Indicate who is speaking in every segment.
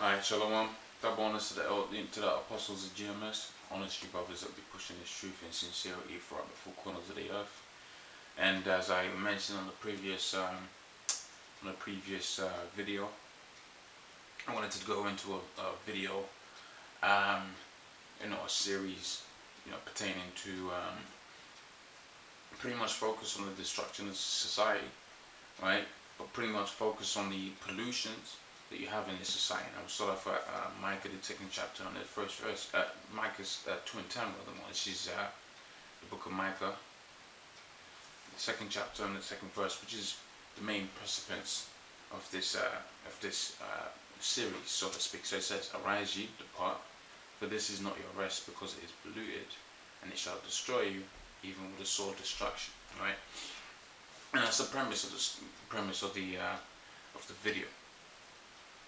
Speaker 1: Alright, Shalom. Double honors to the apostles of GMS. Honestly, brothers that be pushing this truth and sincerity throughout the four corners of the earth. And as I mentioned on the previous video, I wanted to go into a video, a series, pertaining to pretty much focus on the destruction of society, right? But pretty much focus on the pollutions that you have in this society. And I will start off at Micah, the second chapter, on the first verse. Micah's 2 and 10, which is the book of Micah, the second chapter and the second verse, which is the main precipice of this series, so to speak. So it says, "Arise ye, depart, for this is not your rest, because it is polluted, and it shall destroy you, even with a sore destruction." Right? And that's the premise of the video.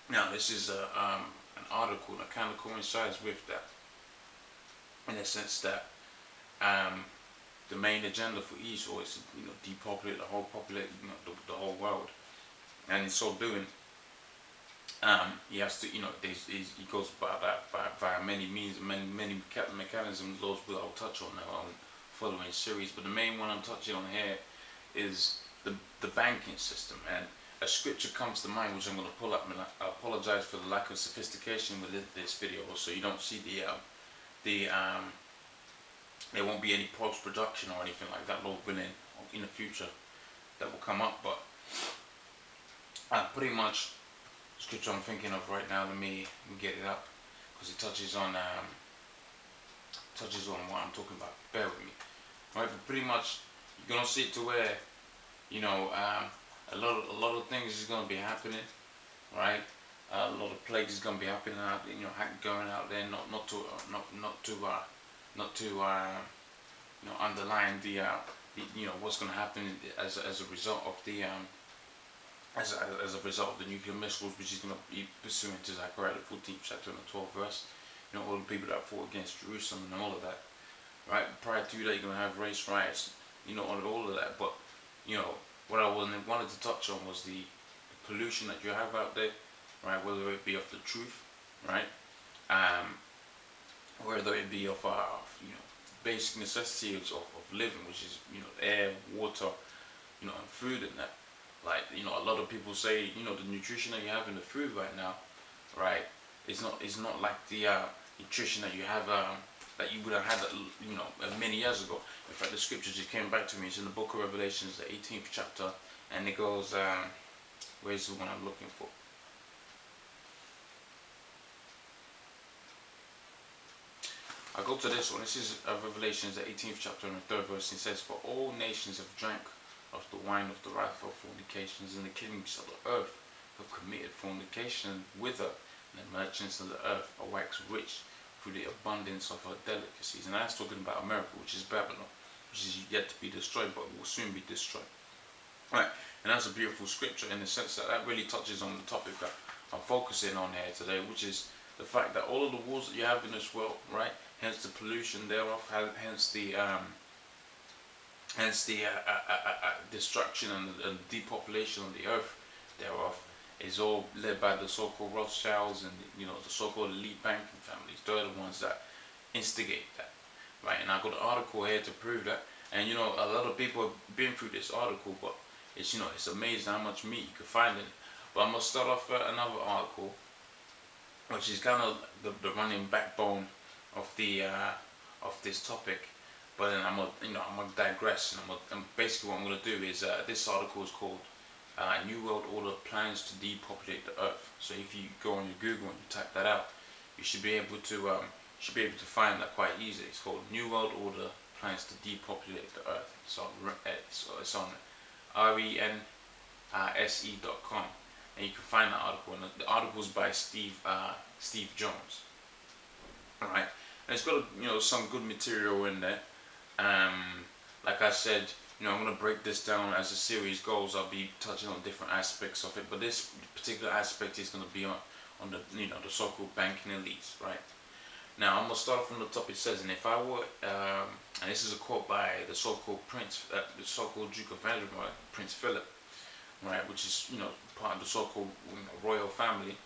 Speaker 1: Now, this is an article that kind of coincides with that, in the sense that the main agenda for Esau is to depopulate the whole the whole world, and in so doing, he has to he goes about that via many means, many mechanisms. Those I'll touch on now on following series, but the main one I'm touching on here is the banking system. And a scripture comes to mind, which I'm going to pull up, and I apologize for the lack of sophistication with this video, so you don't see there won't be any post-production or anything like that, Lord willing, in the future that will come up. But pretty much the scripture I'm thinking of right now, let me get it up, because it touches on what I'm talking about. Bear with me. Right, but pretty much you're gonna see it to where a lot of things is gonna be happening, right? A lot of plagues is gonna be happening out, going out there, not to underline the what's gonna happen as a result of the as a result of the nuclear missiles, which is gonna be pursuant to Zechariah the 14th chapter and the 12th verse. All the people that fought against Jerusalem and all of that. Right, prior to that, you're gonna have race riots, all of that. But what I wanted to touch on was the pollution that you have out there, right? Whether it be of the truth, right? Whether it be of basic necessities of living, which is air, water, and food and that. Like a lot of people say the nutrition that you have in the food right now, right? It's not like the nutrition that you have that you would have had many years ago. In fact, the scripture just came back to me. It's in the book of Revelations, the 18th chapter, and it goes, where's the one I'm looking for? I'll go to this one. This is Revelations, the 18th chapter and the 3rd verse. It says, "For all nations have drank of the wine of the wrath of fornications, and the kings of the earth have committed fornication with her, and the merchants of the earth are waxed rich through the abundance of her delicacies." And that's talking about America, which is Babylon, which is yet to be destroyed, but will soon be destroyed. Right, and that's a beautiful scripture in the sense that really touches on the topic that I'm focusing on here today, which is the fact that all of the wars that you have in this world, right, hence the pollution thereof, hence the destruction and depopulation of the earth thereof, is all led by the so-called Rothschilds and the so-called elite banking families. They're the ones that instigate that, right? And I got an article here to prove that. And a lot of people have been through this article, but it's it's amazing how much meat you can find in it. But I'm gonna start off another article, which is kind of the running backbone of the of this topic. But then I'm gonna digress, and basically what I'm gonna do is this article is called New World Order Plans to Depopulate the Earth. So if you go on your Google and you type that out, you should be able to find that quite easily. It's called New World Order Plans to Depopulate the Earth. So it's on rense.com, and you can find that article. And the article is by Steve Jones. All right, and it's got some good material in there. Like I said, I'm going to break this down as the series goes. I'll be touching on different aspects of it, but this particular aspect is going to be on the the so-called banking elites, right? Now I'm going to start from the top. It says, "And if I were," and this is a quote by the so-called Prince, the so-called Duke of Edinburgh, Prince Philip, right, which is part of the so-called royal family,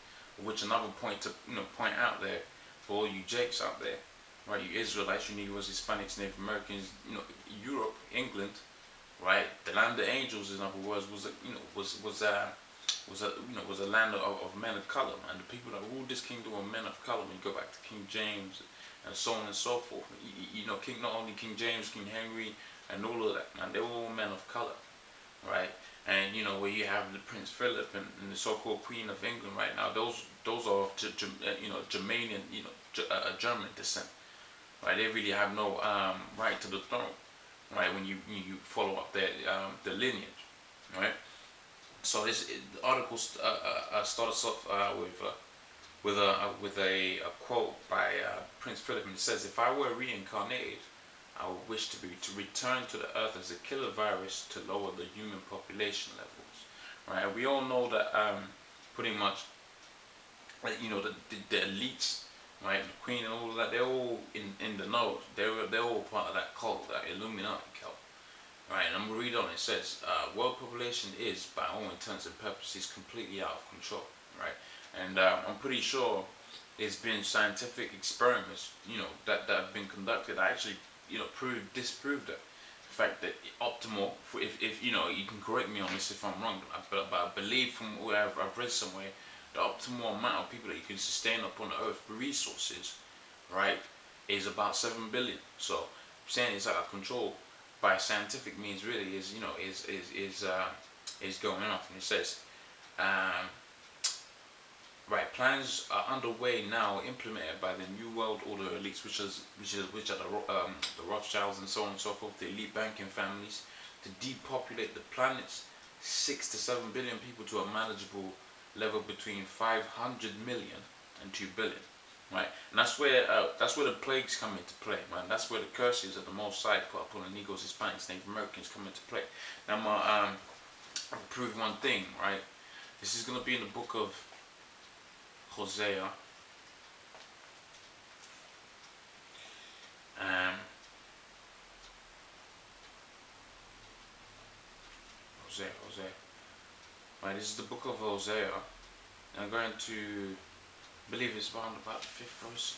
Speaker 1: which another point to point out there for all you Jakes out there, right? You Israelites, you Negroes, Hispanics, Native Americans, Europe, England, right? The land of angels, in other words, was a was a land of men of color, man. The people that ruled this kingdom were men of color. When you go back to King James and so on and so forth, King, not only King James, King Henry, and all of that, man, they were all men of color, right? And where you have the Prince Philip and the so-called Queen of England right now, those are of Germanian, German descent, right? They really have no right to the throne, right? When you follow up the lineage, right? So this the article starts off with a quote by Prince Philip, and it says, "If I were reincarnated, I would wish to return to the earth as a killer virus to lower the human population levels." Right? We all know that pretty much, the elites, right, the Queen and all of that, they're all in the know. They're all part of that cult, that Illuminati cult. Right, and I'm going to read on. It says, world population is, by all intents and purposes, completely out of control. Right, and I'm pretty sure there's been scientific experiments, that have been conducted. I actually, disprove that. The fact that optimal, if you can correct me on this if I'm wrong, but I believe from what I've read somewhere, the optimal amount of people that you can sustain upon the earth for resources, right, is about 7 billion. So saying it's out of control by scientific means really is going off. And it says, right, plans are underway now, implemented by the New World Order elites, which are the Rothschilds and so on and so forth, the elite banking families, to depopulate the planet's 6 to 7 billion people to a manageable level between 500 million and 2 billion. Right, and that's where the plagues come into play, man. That's where the curses of the Most High put upon the Negroes, Hispanics, Native Americans come into play. Now, I'll prove one thing, right? This is gonna be in the book of Hosea. Hosea. Right, this is the book of Hosea. And I'm going to believe it's around about the 5th verse.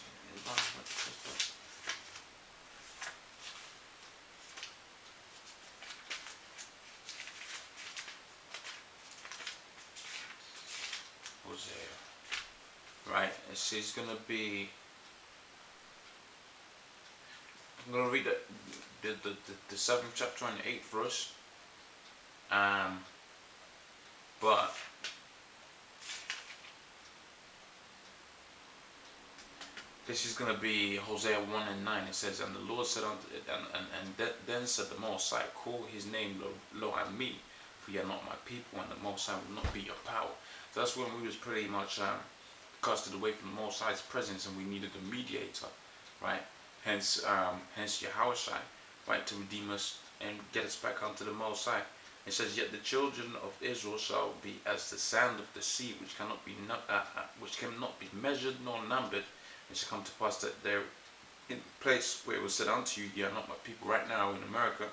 Speaker 1: Hosea. Right, it's going to be. I'm going to read the 7th chapter and the 8th verse. But this is going to be Hosea 1 and 9. It says, "And the Lord said unto then said the Most High, call his name lo and me, for ye are not my people, and the Most High will not be your power." So that's when we was pretty much casted away from the Most High's presence, and we needed a mediator, right? Hence Yahushai, right, to redeem us and get us back unto the Most High. It says, "Yet the children of Israel shall be as the sand of the sea, which cannot be measured nor numbered. It shall come to pass that they're in the place where it was said unto you, ye are not my people." Right now in America,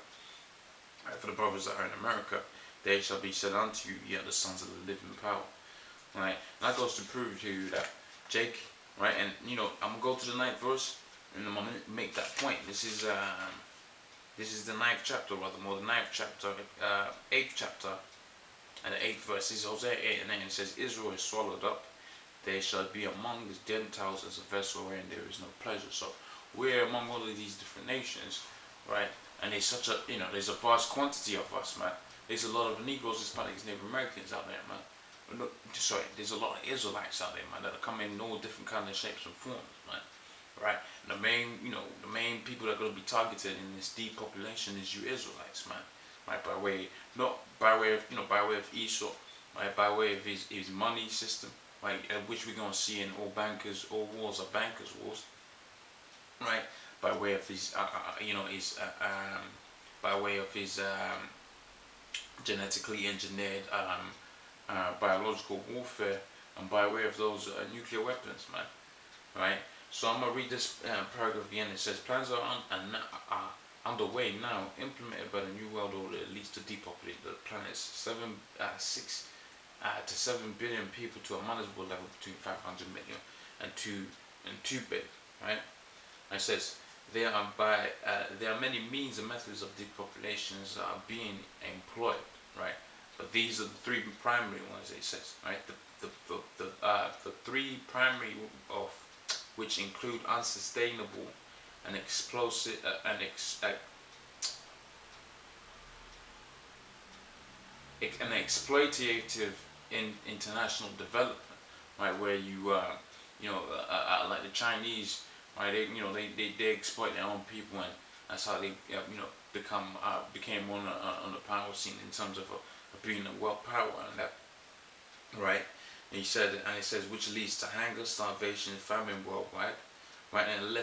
Speaker 1: right, for the brothers that are in America, they shall be said unto you, ye are the sons of the living power. Right, and that goes to prove to you that Jake, right, and I'm gonna go to the 9th verse, and I'm gonna make that point. This is the 9th chapter, rather more the 9th chapter, 8th chapter, and the 8th verse. This is Hosea 8 and 8. And it says, "Israel is swallowed up. They shall be among the Gentiles as a vessel wherein there is no pleasure." So we're among all of these different nations, right? And there's such a, there's a vast quantity of us, man. There's a lot of Negroes, Hispanics, Native Americans out there, man. Sorry, there's a lot of Israelites out there, man, that are coming in all different kinds of shapes and forms, man. Right? And the main people that are going to be targeted in this depopulation is you Israelites, man. Right? By way of Esau, right? By way of his money system, right? Which we're going to see in all wars are bankers' wars, right? By way of his, by way of his genetically engineered biological warfare, and by way of those nuclear weapons, man. Right? So I'm gonna read this paragraph again. It says, "Plans are underway now, implemented by the New World Order, at least to depopulate the planet's 6 to 7 billion people to a manageable level between 500 million and 2 billion, right? And it says there are many means and methods of depopulations that are being employed, right? But these are the three primary ones, it says, right? The three primary of which include unsustainable and explosive and an exploitative in international development, right? Where like the Chinese, right? They exploit their own people, and that's how they became on the power scene in terms of being a world power, and that, right? And he said, and it says, which leads to hunger, starvation, famine worldwide, right? And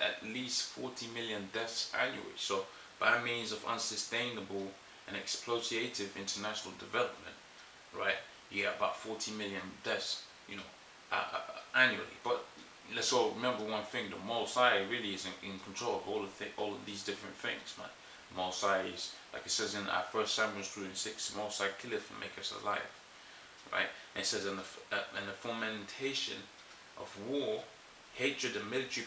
Speaker 1: at least 40 million deaths annually. So by means of unsustainable and exploitative international development, right? You get about 40 million deaths, annually. But let's all remember one thing: the Most High really is in control of all of these different things, man. The Most High is, like it says in our 1 Samuel 2:6, the Most High killeth and maketh us alive, right? And it says in the fomentation of war, hatred, and military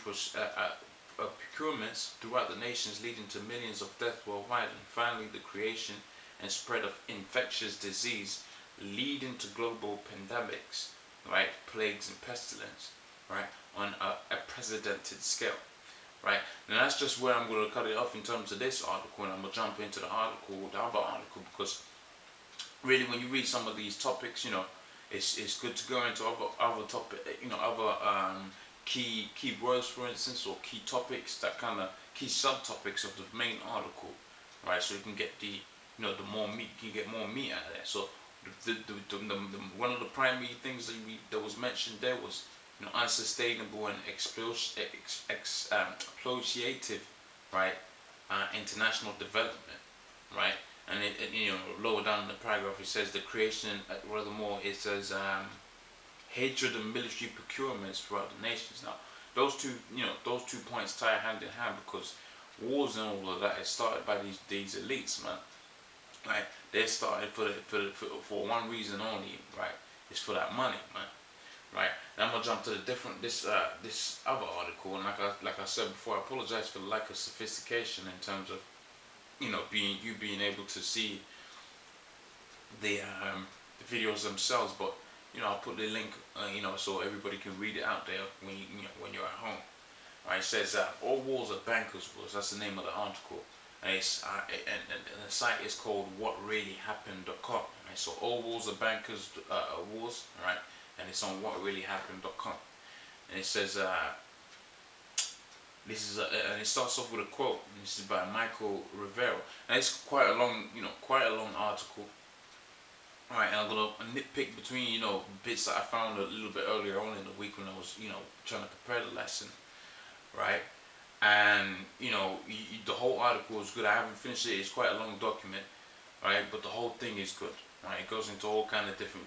Speaker 1: procurements throughout the nations, leading to millions of deaths worldwide, and finally the creation and spread of infectious disease, leading to global pandemics, right? Plagues and pestilence, right? On a precedented scale, right? And that's just where I'm going to cut it off in terms of this article, and I'm going to jump into the other article, because really when you read some of these topics, it's good to go into other topic, other key words, for instance, or key topics, that kind of key subtopics of the main article, right? So you can get the more meat, you can get more meat out of there. So one of the primary things that was mentioned there was unsustainable and exploitative, right? International development, right? And lower down in the paragraph it says the creation. Furthermore, it says hatred and military procurements throughout the nations. Now, those two points tie hand in hand, because wars and all of that is started by these elites, man. Right? They started for one reason only, right? It's for that money, man. Right? And I'm gonna jump to this other article, and like I said before, I apologize for the lack of sophistication in terms of being able to see the videos themselves, but I'll put the link so everybody can read it out there when you're at home. Right? It says all wars are bankers' wars. That's the name of the article, and it's and the site is called whatreallyhappened.com. Right? So all wars are bankers' wars, right? And it's on whatreallyhappened.com, and it says and it starts off with a quote. And this is by Michael Rivero, and it's quite a long article. Alright, and I'm gonna nitpick between bits that I found a little bit earlier on in the week when I was trying to prepare the lesson, right? And the whole article is good. I haven't finished it. It's quite a long document, right? But the whole thing is good, right? It goes into all kind of different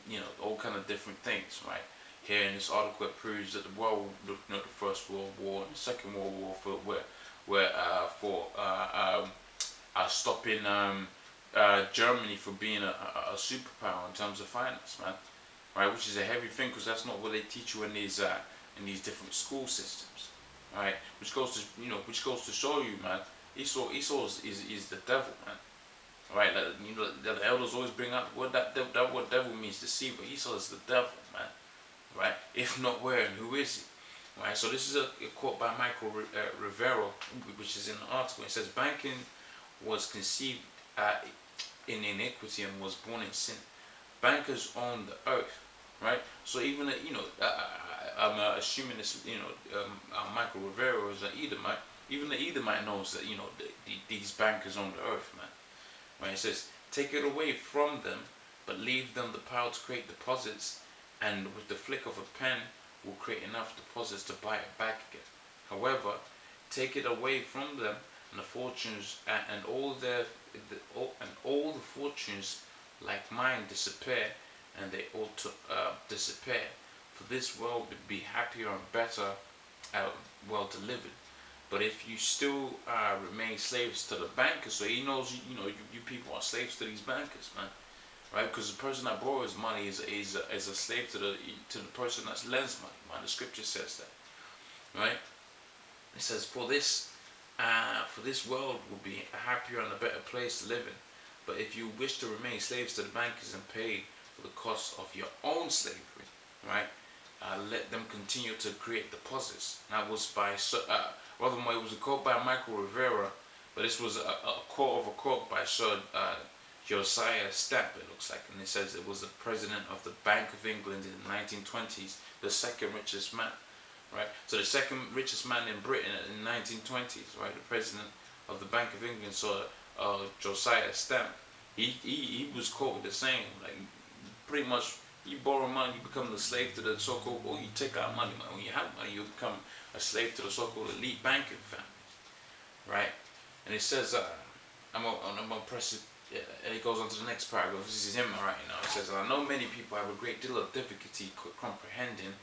Speaker 1: things, right? Here in this article, it proves that the First World War and the Second World War were stopping Germany for being a superpower in terms of finance, man. Right, which is a heavy thing, because that's not what they teach you in these different school systems, right? Which goes to show you, man. Esau is the devil, man. Right, the elders always bring up what that word devil means, deceiver. Esau is the devil, man. Right? If not, where and who is he? Right? So this is a quote by Michael Rivero, which is in the article. It says, banking was conceived in iniquity and was born in sin. Bankers own the earth, right? So even I'm assuming this, Michael Rivero is an Edomite. Even the Edomite knows that these bankers own the earth, man. Right? It says, take it away from them, but leave them the power to create deposits, and with the flick of a pen will create enough deposits to buy it back again. However, take it away from them, and the fortunes and all the fortunes like mine disappear, and they ought to disappear. For this world would be happier and better, well to live in. But if you still remain slaves to the bankers, so he knows you people are slaves to these bankers, man. right? Because the person that borrows money is a slave to the person that lends money, man. The scripture says that, right? It says, for this world will be a happier and a better place to live in. But if you wish to remain slaves to the bankers and pay for the cost of your own slavery, right? Let them continue to create deposits. And that was by, rather than it was a quote by Michael Rivera, but this was a quote by Sir Josiah Stamp, it looks like. And it says it was the president of the Bank of England in the 1920s, the second richest man. Right, so the second richest man in Britain in the 1920s, right, the president of the Bank of England, so Josiah Stamp, he was quoted as saying, like, pretty much, you borrow money, you become the slave to the so-called, or you take out money. When you have money, you become a slave to the so-called elite banking families, right? And it says, I'm gonna press it. It goes on to the next paragraph. This is him right now. It says, I know many people have a great deal of difficulty comprehending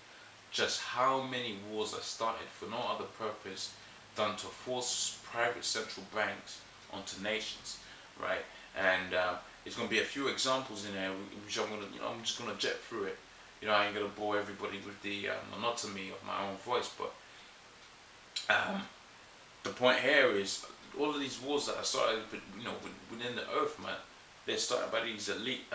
Speaker 1: just how many wars are started for no other purpose than to force private central banks onto nations, right? And there's going to be a few examples in there, which I'm just going to jet through it. I ain't going to bore everybody with the monotony of my own voice, but the point here is all of these wars that are started, within the earth, man, they're started by these elite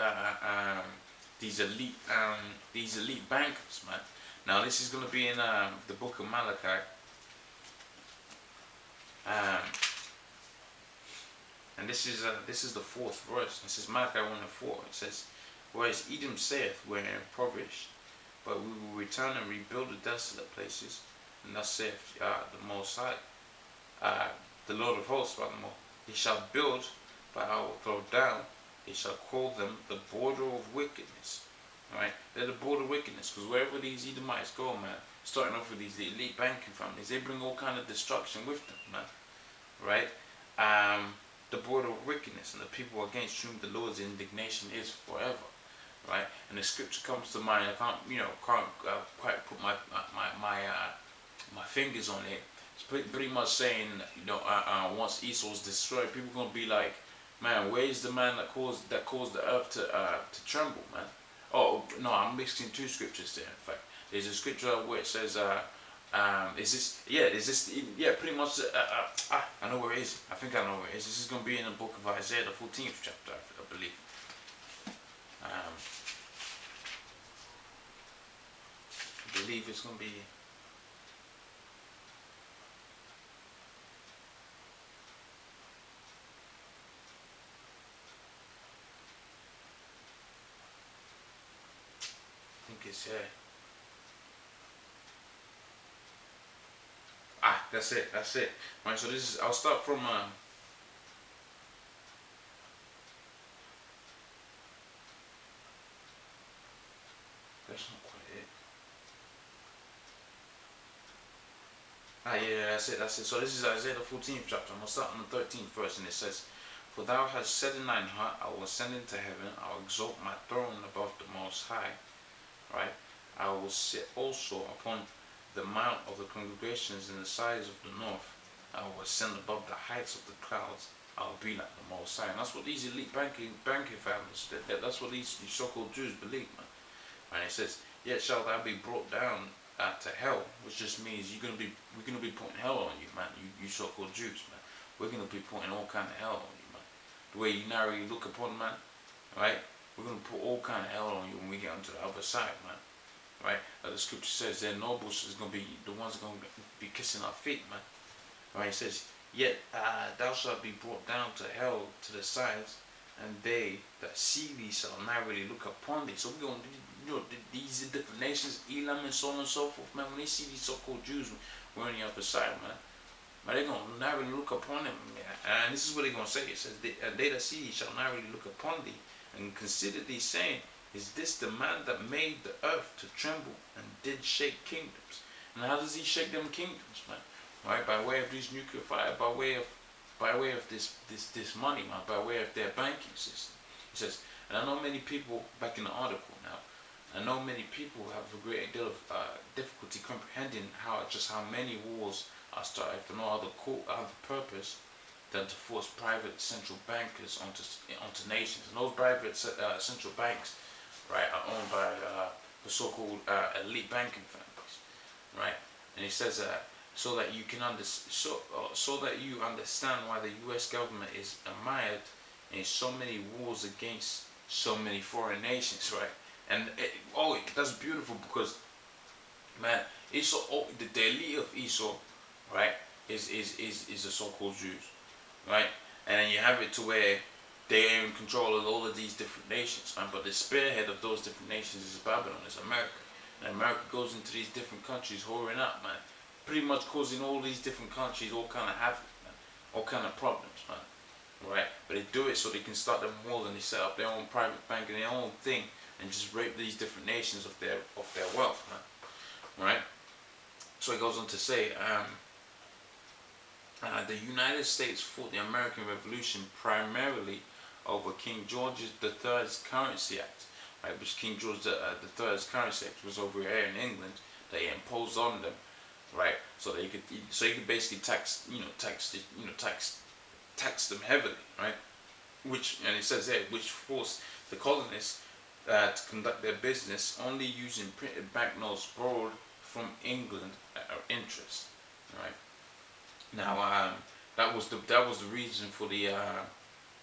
Speaker 1: bankers, man. Now this is going to be in the book of Malachi, and this is the 4th verse. It says Malachi 1:4. It says, whereas Edom saith, we're impoverished, but we will return and rebuild the desolate places, and thus saith the Most High, the Lord of hosts, furthermore, he shall build, but I will throw down. He shall call them the border of wickedness. Right, they're the border of wickedness, because wherever these Edomites go, man, starting off with these elite banking families, they bring all kind of destruction with them, man. Right, the border of wickedness, and the people against whom the Lord's indignation is forever. Right, and the scripture comes to mind. I can't quite put my fingers on it. It's pretty much saying, once Esau's destroyed, people are gonna be like, man, where's the man that caused the earth to tremble, man? Oh no, I'm mixing two scriptures there. In fact, there's a scripture where it says, pretty much. I know where it is. I think I know where it is. This is going to be in the book of Isaiah, the 14th chapter, I believe. I believe it's going to be. I think it's here. That's it. Right, so this is, I'll start from that's not quite it. Yeah, that's it. So this is Isaiah the 14th chapter. I'm gonna start on the 13th verse, and it says, for thou hast said in thine heart, I will ascend into heaven, I will exalt my throne above the Most High. Right, I will sit also upon the mount of the congregations in the sides of the north. I will ascend above the heights of the clouds. I will be like the Most High. And that's what these elite banking families, that's what these so-called Jews believe, man. And it says, yet shall thou be brought down to hell, which just means we're gonna be putting hell on you, man. You so-called Jews, man. We're gonna be putting all kind of hell on you, man. The way you narrowly look upon, man, right? We're gonna put all kind of hell on you when we get onto the other side, man. Right? Like the scripture says, their nobles is going to be the ones going to be kissing our feet, man. Right? It says, yet thou shalt be brought down to hell to the sides, and they that see thee shall narrowly look upon thee. So we're going to, these are different nations, Elam and so on and so forth, man. When they see these so-called Jews, we're on the other side, man. But they're going to narrowly look upon them, man. And this is what they're going to say. It says, they that see thee shall narrowly look upon thee, and consider thee, saying, is this the man that made the earth to tremble and did shake kingdoms? And how does he shake them kingdoms, man? Right, by way of this nuclear fire, by way of this money, man, by way of their banking system. He says, and I know many people, back in the article now, I know many people have a great deal of difficulty comprehending how many wars are started for no other purpose than to force private central bankers onto nations. And those private central banks, right, are owned by the so-called elite banking families, right? And he says that so that you can so that you understand why the U.S. government is mired in so many wars against so many foreign nations, right? And that's beautiful because, man, Esau, the elite of Esau, right, is the so-called Jews, right? And then you have it to where they are in control of all of these different nations, man. But the spearhead of those different nations is Babylon, is America. And America goes into these different countries, whoring up, man, pretty much causing all these different countries all kind of havoc, man, all kind of problems, man. Right? But they do it so they can start their wars and they set up their own private bank and their own thing and just rape these different nations of their wealth, man. Right? So it goes on to say, the United States fought the American Revolution primarily over King George III's Currency Act, right? Which King George III's Currency Act was over here in England that he imposed on them, right? So he could basically tax them heavily, right? And it says here, which forced the colonists to conduct their business only using printed banknotes borrowed from England at interest, right? Now, that was the reason for the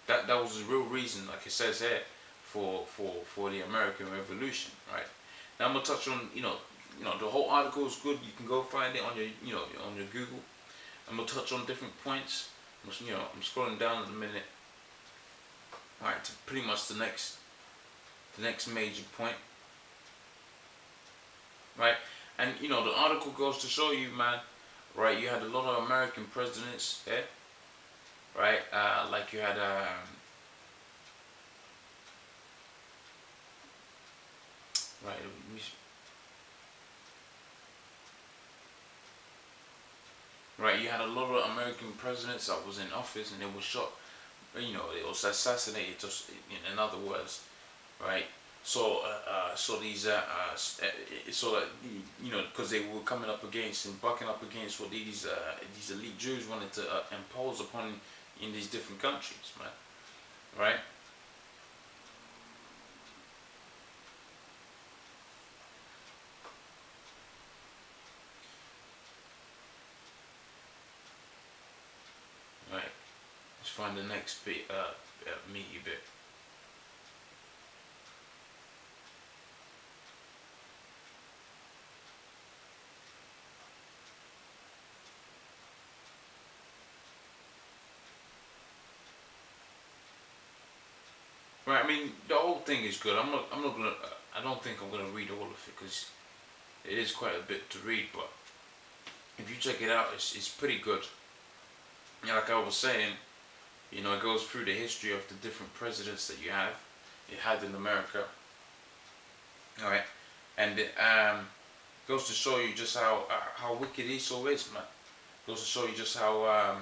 Speaker 1: that was the real reason, like it says here, for the American Revolution, right? Now I'm gonna touch on the whole article is good. You can go find it on your on your Google. I'm gonna touch on different points. I'm scrolling down in a minute. Right, to pretty much the next major point. Right, and the article goes to show you, man. Right, you had a lot of American presidents there. Right, like you had right. Right, you had a lot of American presidents that was in office and they were shot. It was assassinated. Just in other words, right? So, so that because they were coming up against and bucking up against what these elite Jews wanted to impose upon in these different countries, man. Right? Right. Let's find the next bit, meaty bit. Right, I mean the whole thing is good. I don't think I'm gonna read all of it because it is quite a bit to read. But if you check it out, it's pretty good. Like I was saying, it goes through the history of the different presidents that it had in America. All right, and it goes to show you just how wicked Esau is, man. Goes to show you just how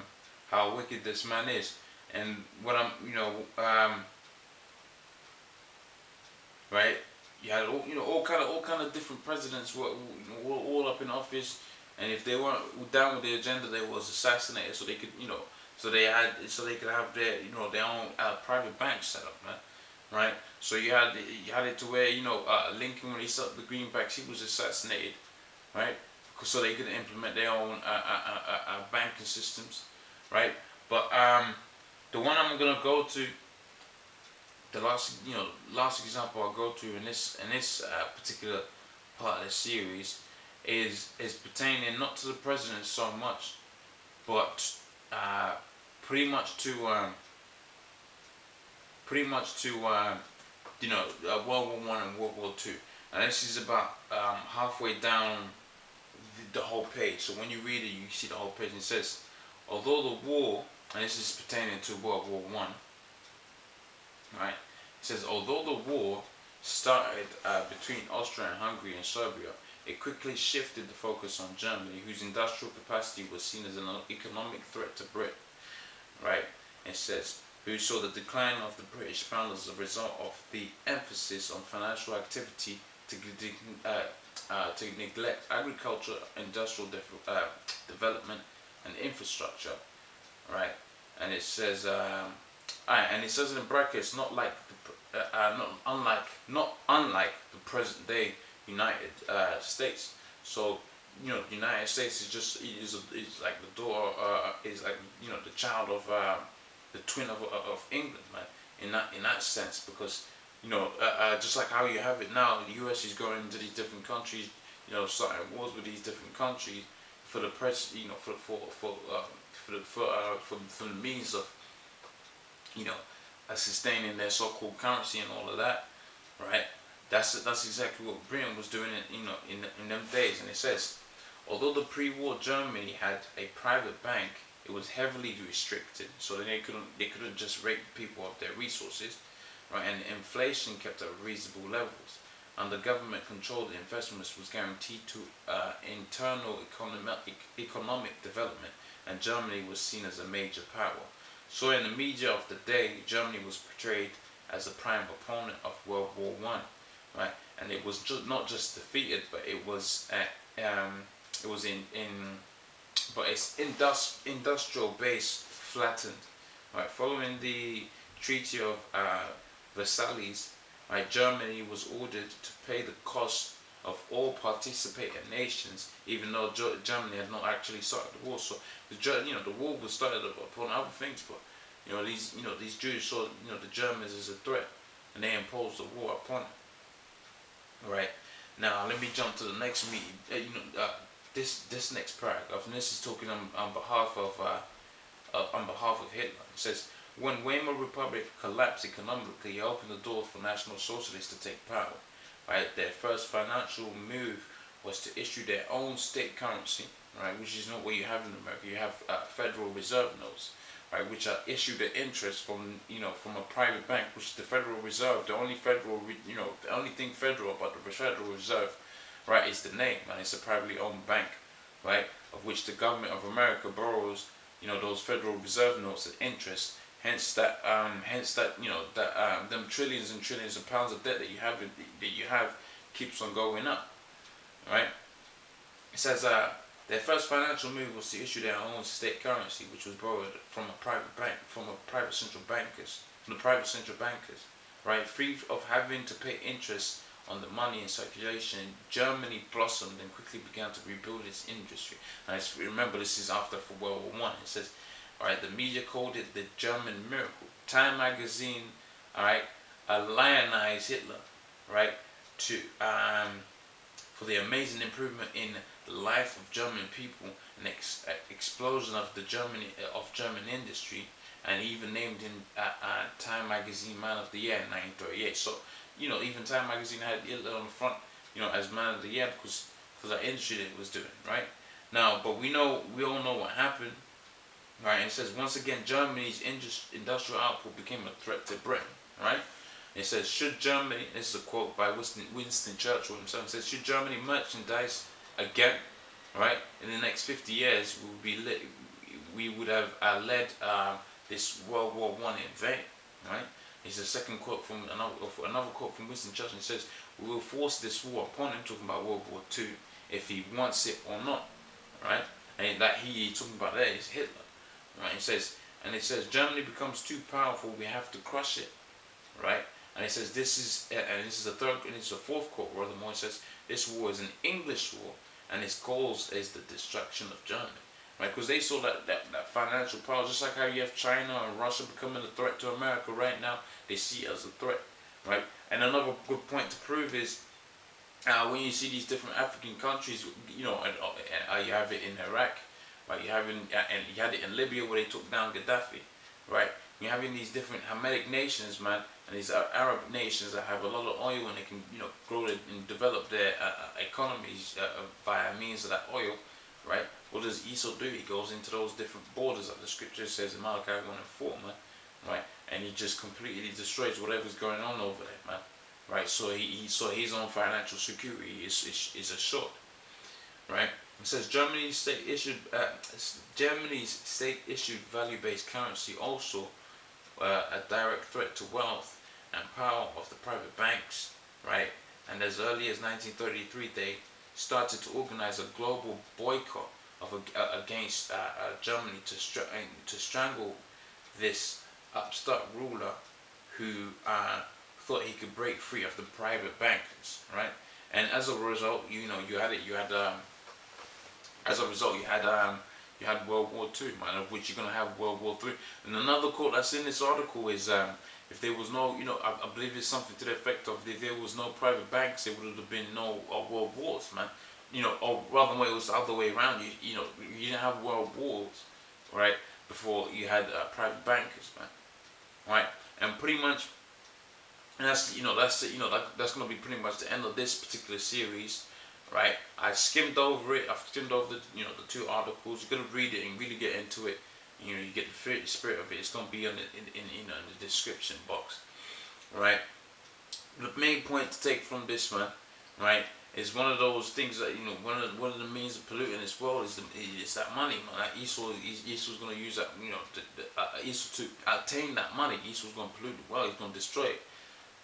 Speaker 1: wicked this man is, and what right? You had all kind of different presidents were all up in office, and if they weren't down with the agenda, they was assassinated so they could so they could have their own private bank set up, man. Right? So you had it to where Lincoln, when he set up the greenbacks, he was assassinated, right? So they could implement their own banking systems, right? But the one I'm gonna go to. The last example I'll go to in this particular part of the series is pertaining not to the president so much, but pretty much to World War I and World War II. And this is about halfway down the whole page. So when you read it, you see the whole page, and it says, although the war, and this is pertaining to World War I. Right? It says, although the war started between Austria and Hungary and Serbia, it quickly shifted the focus on Germany, whose industrial capacity was seen as an economic threat to Britain. Right? It says, who saw the decline of the British pound as a result of the emphasis on financial activity to neglect agriculture, industrial development, and infrastructure. Right? and it says, and it says in brackets, not unlike the present day United States. So the United States is like the door, is like the child of the twin of England, man. In that sense, because just like how you have it now, the US is going into these different countries, starting wars with these different countries for the press, for the means of sustaining their so-called currency and all of that, right? That's exactly what Britain was doing in them days. And it says, although the pre-war Germany had a private bank, it was heavily restricted, so that they couldn't just rape people of their resources, right? And inflation kept at reasonable levels. Under government control, the investment was guaranteed to internal economic development, and Germany was seen as a major power. So in the media of the day, Germany was portrayed as a prime opponent of World War One, right? And it was not just defeated, but it was but its industrial base flattened, right? Following the Treaty of Versailles, right, Germany was ordered to pay the cost of all participating nations, even though Germany had not actually started the war. So the war was started upon other things, but these Jews saw the Germans as a threat, and they imposed the war upon it. Right now, let me jump to the next meeting. This next paragraph, and this is talking on behalf of Hitler. It says, when Weimar Republic collapsed economically, it opened the door for National Socialists to take power. Right, their first financial move was to issue their own state currency, right, which is not what you have in America. You have Federal Reserve notes, right, which are issued at interest from a private bank, which is the Federal Reserve. The only the only thing federal about the Federal Reserve, right, is the name, and it's a privately owned bank, right, of which the government of America borrows, those Federal Reserve notes at interest. Hence that them trillions and trillions of pounds of debt that you have keeps on going up, right? It says their first financial move was to issue their own state currency, which was borrowed from a private bank, from the private central bankers, right? Free of having to pay interest on the money in circulation, Germany blossomed and quickly began to rebuild its industry. And remember, this is after World War One. It says, alright, the media called it the German miracle. Time magazine, alright, lionized Hitler, right, for the amazing improvement in the life of German people and explosion of German industry, and even named him Time magazine Man of the Year in 1938. So even Time magazine had Hitler on the front, as Man of the Year because the industry that it was doing, right? Now, but we all know what happened. Right, and it says, once again, Germany's industrial output became a threat to Britain. Right, and it says, should Germany, this is a quote by Winston Churchill himself, it says, should Germany merchandise again, right, in the next 50 years, we would have led this World War One in vain. Right, it's a second quote from another quote from Winston Churchill. It says, we will force this war upon him, talking about World War II, if he wants it or not. Right, and that he talking about there is Hitler. Right, it says Germany becomes too powerful, we have to crush it, right? And it says this is the fourth quote. Rather, it says this war is an English war, and its goals is the destruction of Germany, right? Because they saw that financial power, just like how you have China and Russia becoming a threat to America right now. They see it as a threat, right? And another good point to prove is when you see these different African countries, you have it in Iraq. Right, you had it in Libya where they took down Gaddafi, right? You're having these different Hamitic nations, man, and these Arab nations that have a lot of oil and they can, grow and develop their economies via means of that oil, right? What does Esau do? He goes into those different borders, like the scripture says in Malachi 1 and 4, man, right? And he just completely destroys whatever's going on over there, man, right? So his own financial security is assured, right? It says Germany's state-issued value-based currency also a direct threat to wealth and power of the private banks, right? And as early as 1933, they started to organize a global boycott against Germany to strangle this upstart ruler who thought he could break free of the private bankers, right? And as a result, you had World War Two, man, of which you're gonna have World War Three. And another quote that's in this article is, if there was no, I believe it's something to the effect of, if there was no private banks, there would have been no world wars, man. Or rather, it was the other way around. You didn't have world wars, right? Before you had private bankers, man, right? And pretty much, and that's gonna be pretty much the end of this particular series, right? I skimmed over it. I've skimmed over the two articles. You're gonna read it and really get into it. You get the spirit of it. It's gonna be in the description box, right? The main point to take from this one, right, is one of those things that one of the means of polluting this world is that money, man. Like Esau's gonna use that, Esau to attain that money. Esau's gonna pollute the world. He's gonna destroy it,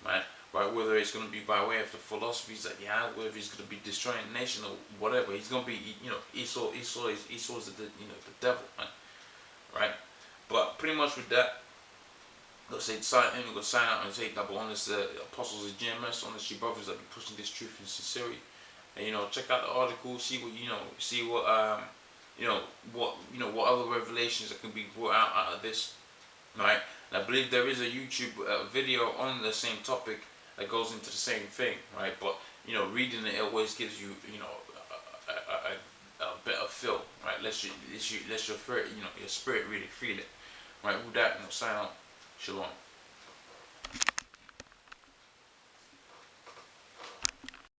Speaker 1: right? Right, whether it's going to be by way of the philosophies that he has, whether he's going to be destroying the nation or whatever, he's going to be, Esau's the devil, man, right? But pretty much with that, let's say I'm going to sign out and say double honest, the apostles of GMS, honest you brothers that be pushing this truth and sincerity, and check out the article, see what what other revelations that can be brought out of this, right? And I believe there is a YouTube video on the same topic that goes into the same thing, right? But reading it always gives you a better feel, right? Let your spirit, your spirit really feel it, right? With that, sign out. Shalom.